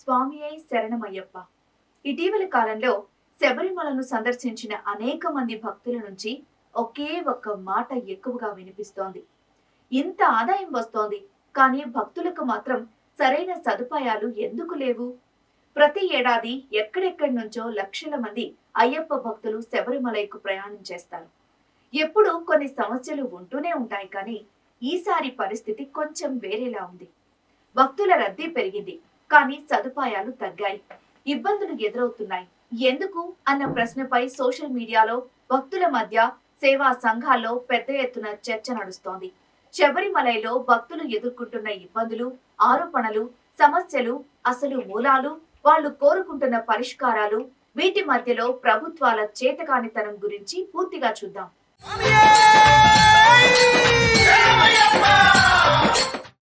స్వామియే శరణమయ్యప్ప. ఇటీవలి కాలంలో శబరిమలను సందర్శించిన అనేక మంది భక్తుల నుంచి ఒకే ఒక్క మాట ఎక్కువగా వినిపిస్తోంది. ఇంత ఆదాయం వస్తోంది, కానీ భక్తులకు మాత్రం సరైన సదుపాయాలు ఎందుకు లేవు? ప్రతి ఏడాది ఎక్కడెక్కడి నుంచో లక్షల మంది అయ్యప్ప భక్తులు శబరిమలైకు ప్రయాణం చేస్తారు. ఎప్పుడూ కొన్ని సమస్యలు ఉంటూనే ఉంటాయి, కానీ ఈసారి పరిస్థితి కొంచెం వేరేలా ఉంది. భక్తుల రద్దీ పెరిగింది, కానీ సదుపాయాలు తగ్గాయి. ఇబ్బందులు ఎదురవుతున్నాయి. ఎందుకు అన్న ప్రశ్నపై సోషల్ మీడియాలో, భక్తుల మధ్య, సేవా సంఘాల్లో పెద్ద ఎత్తున చర్చ నడుస్తోంది. శబరిమలైలో భక్తులు ఎదుర్కొంటున్న ఇబ్బందులు, ఆరోపణలు, సమస్యలు, అసలు మూలాలు, వాళ్ళు కోరుకుంటున్న పరిష్కారాలు, వీటి మధ్యలో ప్రభుత్వాల చేతకానితనం గురించి పూర్తిగా చూద్దాం.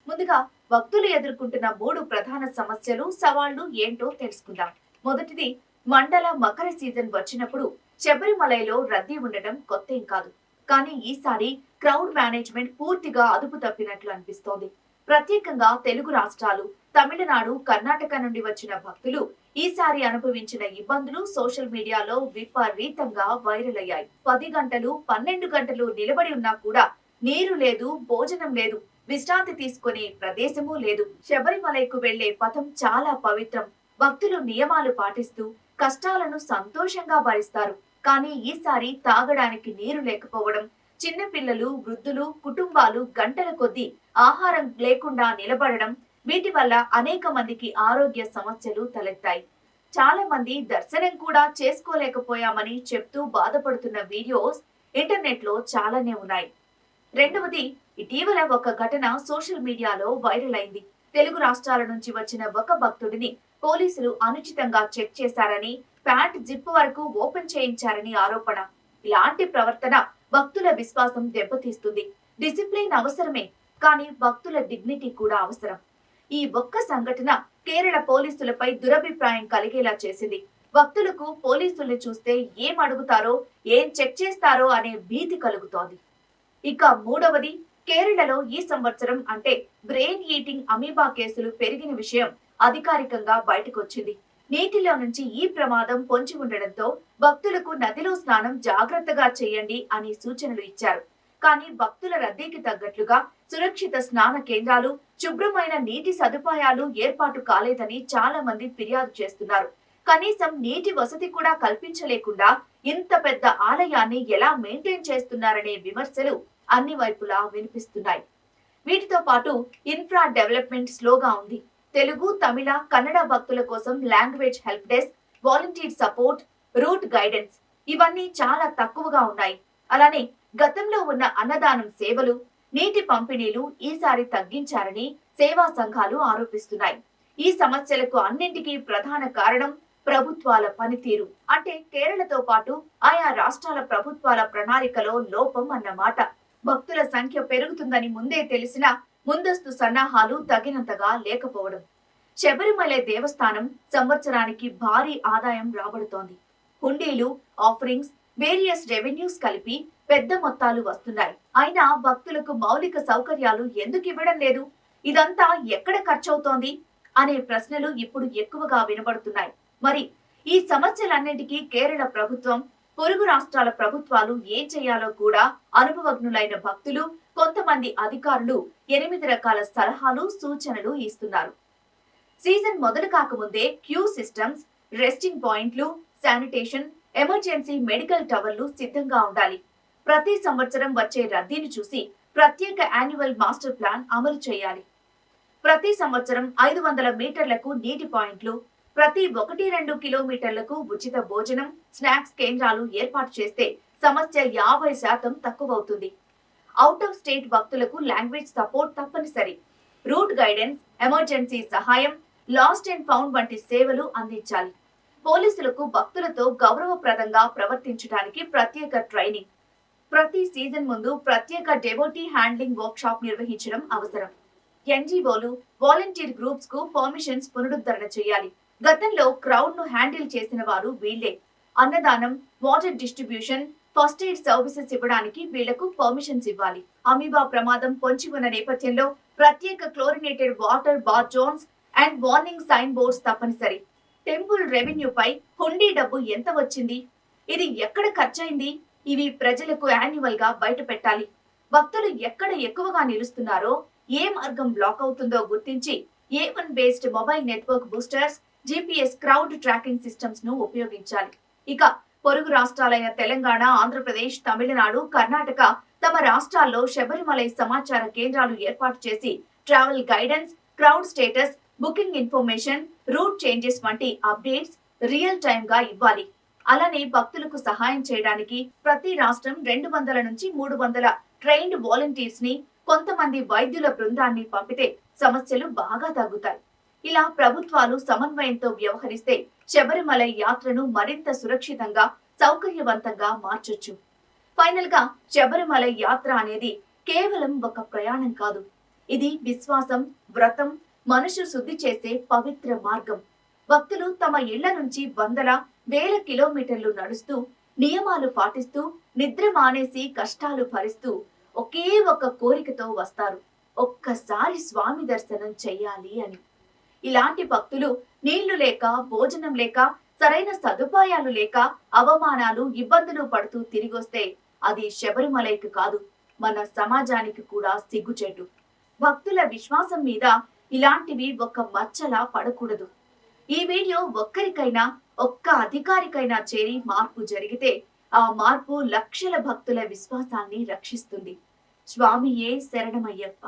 ముందుగా భక్తులు ఎదుర్కొంటున్న 3 ప్రధాన సమస్యలు, సవాళ్లు ఏంటో తెలుసుకుందాం. మొదటిది, మండల మకర సీజన్ వచ్చినప్పుడు శబరిమలైలో రద్దీ ఉండటం కొత్తేం కాదు. కానీ ఈసారి క్రౌడ్ మేనేజ్మెంట్ పూర్తిగా అదుపు తప్పినట్లు అనిపిస్తోంది. ప్రత్యేకంగా తెలుగు రాష్ట్రాలు, తమిళనాడు, కర్ణాటక నుండి వచ్చిన భక్తులు ఈసారి అనుభవించిన ఇబ్బందులు సోషల్ మీడియాలో విపరీతంగా వైరల్ అయ్యాయి. 10 గంటలు, 12 గంటలు నిలబడి ఉన్నా కూడా నీరు లేదు, భోజనం లేదు, విశ్రాంతి తీసుకునే ప్రదేశమూ లేదు. శబరిమలైకు వెళ్లే పథం చాలా పవిత్రం. భక్తులు నియమాలు పాటిస్తూ కష్టాలను సంతోషంగా భరిస్తారు. కానీ ఈసారి తాగడానికి నీరు లేకపోవడం, చిన్నపిల్లలు, వృద్ధులు, కుటుంబాలు గంటల కొద్దీ ఆహారం లేకుండా నిలబడడం, వీటి వల్ల అనేక మందికి ఆరోగ్య సమస్యలు తలెత్తాయి. చాలా మంది దర్శనం కూడా చేసుకోలేకపోయామని చెప్తూ బాధపడుతున్న వీడియోస్ ఇంటర్నెట్ లో చాలానే ఉన్నాయి. రెండవది, ఇటీవల ఒక ఘటన సోషల్ మీడియాలో వైరల్ అయింది. తెలుగు రాష్ట్రాల నుంచి వచ్చిన ఒక భక్తుడిని పోలీసులు అనుచితంగా చెక్ చేశారని, ప్యాంట్ జిప్ వరకు ఓపెన్ చేయించారని ఆరోపణ. ఇలాంటి ప్రవర్తన భక్తుల విశ్వాసం దెబ్బతీస్తుంది. డిసిప్లిన్ అవసరమే, కానీ భక్తుల డిగ్నిటీ కూడా అవసరం. ఈ ఒక్క సంఘటన కేరళ పోలీసులపై దురభిప్రాయం కలిగేలా చేసింది. భక్తులకు పోలీసుల్ని చూస్తే ఏం అడుగుతారో, ఏం చెక్ చేస్తారో అనే భీతి కలుగుతోంది. ఇక మూడవది, కేరళలో ఈ సంవత్సరం అంటే బ్రెయిన్ ఈటింగ్ అమీబా కేసులు పెరిగిన విషయం అధికారికంగా బయటకొచ్చింది. నీటిలో నుంచి ఈ ప్రమాదం పొంచి ఉండడంతో భక్తులకు నదిలో స్నానం జాగ్రత్తగా చేయండి అని సూచనలు ఇచ్చారు. కానీ భక్తుల రద్దీకి తగ్గట్లుగా సురక్షిత స్నాన కేంద్రాలు, శుభ్రమైన నీటి సదుపాయాలు ఏర్పాటు కాలేదని చాలా మంది ఫిర్యాదు చేస్తున్నారు. కనీసం నీటి వసతి కూడా కల్పించలేకుండా ఇంత పెద్ద ఆలయాన్ని ఎలా మెయింటైన్ చేస్తున్నారనే విమర్శలు అన్ని వైపులా వినిపిస్తున్నాయి. వీటితో పాటు ఇన్ఫ్రా డెవలప్మెంట్ స్లోగా ఉంది. తెలుగు, తమిళ, కన్నడ భక్తుల కోసం language help desk, volunteer support, route guidance ఇవన్నీ చాలా తక్కువగా ఉన్నాయి. అలానే గతంలో ఉన్న అన్నదానం సేవలు, నీటి పంపిణీలు ఈసారి తగ్గించారని సేవా సంఘాలు ఆరోపిస్తున్నాయి. ఈ సమస్యలకు అన్నింటికీ ప్రధాన కారణం ప్రభుత్వాల పనితీరు. అంటే కేరళతో పాటు ఆయా రాష్ట్రాల ప్రభుత్వాల ప్రణాళికలో లోపం అన్నమాట. భక్తుల సంఖ్య పెరుగుతుందని ముందే తెలిసినా ముందస్తు సన్నాహాలు తగినంతగా లేకపోవడం. శబరిమల దేవస్థానం సంవత్సరానికి భారీ ఆదాయం రాబడుతోంది. హుండీలు, ఆఫరింగ్స్, వేరియస్ రెవెన్యూస్ కలిపి పెద్ద మొత్తాలు వస్తున్నాయి. అయినా భక్తులకు మౌలిక సౌకర్యాలు ఎందుకు ఇవ్వడం లేదు? ఇదంతా ఎక్కడ ఖర్చవుతోంది అనే ప్రశ్నలు ఇప్పుడు ఎక్కువగా వినబడుతున్నాయి. మరి ఈ సమస్యలన్నింటికీ కేరళ ప్రభుత్వం, పొరుగు రాష్ట్రాల ప్రభుత్వాలు ఏం చేయాలో కూడా అనుభవజ్ఞులైన భక్తులు, కొంతమంది అధికారులు 8 రకాల సలహాలు, సూచనలు ఇస్తున్నారు. సీజన్ మొదలు కాకముందే క్యూ సిస్టమ్స్, రెస్టింగ్ పాయింట్లు, శానిటేషన్, ఎమర్జెన్సీ మెడికల్ టవర్లు సిద్ధంగా ఉండాలి. ప్రతి సంవత్సరం వచ్చే రద్దీని చూసి ప్రత్యేక యాన్యువల్ మాస్టర్ ప్లాన్ అమలు చేయాలి. ప్రతి సంవత్సరం 500 మీటర్లకు నీటి పాయింట్లు, ప్రతి 1-2 కిలోమీటర్లకు ఉచిత భోజనం, స్నాక్స్ కేంద్రాలు ఏర్పాటు చేస్తే సమస్య 50% తక్కువవుతుంది. అవుట్ ఆఫ్ స్టేట్ భక్తులకు లాంగ్వేజ్ సపోర్ట్ తప్పనిసరి. రూట్ గైడెన్స్, ఎమర్జెన్సీ సహాయం, లాస్ట్ అండ్ ఫౌండ్ వంటి సేవలు అందించాలి. పోలీసులకు భక్తులతో గౌరవప్రదంగా ప్రవర్తించడానికి ప్రత్యేక ట్రైనింగ్. ప్రతి సీజన్ ముందు ప్రత్యేక డెవోటీ హ్యాండ్లింగ్ వర్క్ షాప్ నిర్వహించడం అవసరం. ఎన్జీఓలు, వాలంటీర్ గ్రూప్స్ కు పర్మిషన్స్ పునరుద్ధరణ చేయాలి. గతంలో క్రౌడ్ ను హ్యాండిల్ చేసిన వారు వీళ్లే. అన్నదానం, water distribution, first aid services ఇవ్వడానికి వీళ్లకు పర్మిషన్స్ ఇవ్వాలి. అమీబా ప్రమాదం పొంచి ఉన్న నేపథ్యంలో ప్రత్యేక chlorinated water bath zones, and warning sign boards తప్పనిసరి. టెంపుల్ రెవెన్యూపై హుండీ డబ్బు ఎంత వచ్చింది, ఇది ఎక్కడ ఖర్చయింది, ఇవి ప్రజలకు యాన్యువల్ గా బయట పెట్టాలి. భక్తులు ఎక్కడ ఎక్కువగా నిలుస్తున్నారో, ఏ మార్గం బ్లాక్ అవుతుందో గుర్తించి A1 based mobile network boosters, GPS crowd tracking systems ను ఉపయోగించాలి. ఇక పొరుగు రాష్ట్రాలైన తెలంగాణ, ఆంధ్రప్రదేశ్, తమిళనాడు, కర్ణాటక తమ రాష్ట్రాల్లో శబరిమలై సమాచార కేంద్రాలు ఏర్పాటు చేసి travel guidance, crowd status, booking information, route changes వంటి అప్డేట్స్ రియల్ టైమ్ గా ఇవ్వాలి. అలానే భక్తులకు సహాయం చేయడానికి ప్రతి రాష్ట్రం 200 నుంచి 300 ట్రైన్డ్ వాలంటీర్స్ ని, కొంతమంది వైద్యుల బృందాన్ని పంపితే సమస్యలు బాగా తగ్గుతాయి. ఇలా ప్రభుత్వాలు సమన్వయంతో వ్యవహరిస్తే శబరిమలై యాత్రను మరింత సురక్షితంగా, సౌకర్యవంతంగా మార్చొచ్చు. ఫైనల్ గా శబరిమలై యాత్ర అనేది కేవలం ఒక ప్రయాణం కాదు. ఇది విశ్వాసం, వ్రతం, మనసు శుద్ధి చేసే పవిత్ర మార్గం. భక్తులు తమ ఇళ్ల నుంచి వందల, వేల కిలోమీటర్లు నడుస్తూ, నియమాలు పాటిస్తూ, నిద్ర మానేసి కష్టాలు భరిస్తూ ఒకే ఒక కోరికతో వస్తారు: ఒక్కసారి స్వామి దర్శనం చెయ్యాలి అని. ఇలాంటి భక్తులు నీళ్లు లేక, భోజనం లేక, సరైన సదుపాయాలు లేక, అవమానాలు, ఇబ్బందులు పడుతూ తిరిగొస్తే అది శబరిమలైకి కాదు, మన సమాజానికి కూడా సిగ్గుచేటు. భక్తుల విశ్వాసం మీద ఇలాంటివి ఒక మచ్చలా పడకూడదు. ఈ వీడియో ఒక్కరికైనా, ఒక్క అధికారికైనా చేరి మార్పు జరిగితే ఆ మార్పు లక్షల భక్తుల విశ్వాసాన్ని రక్షిస్తుంది. స్వామియే శరణమయ్యప్ప.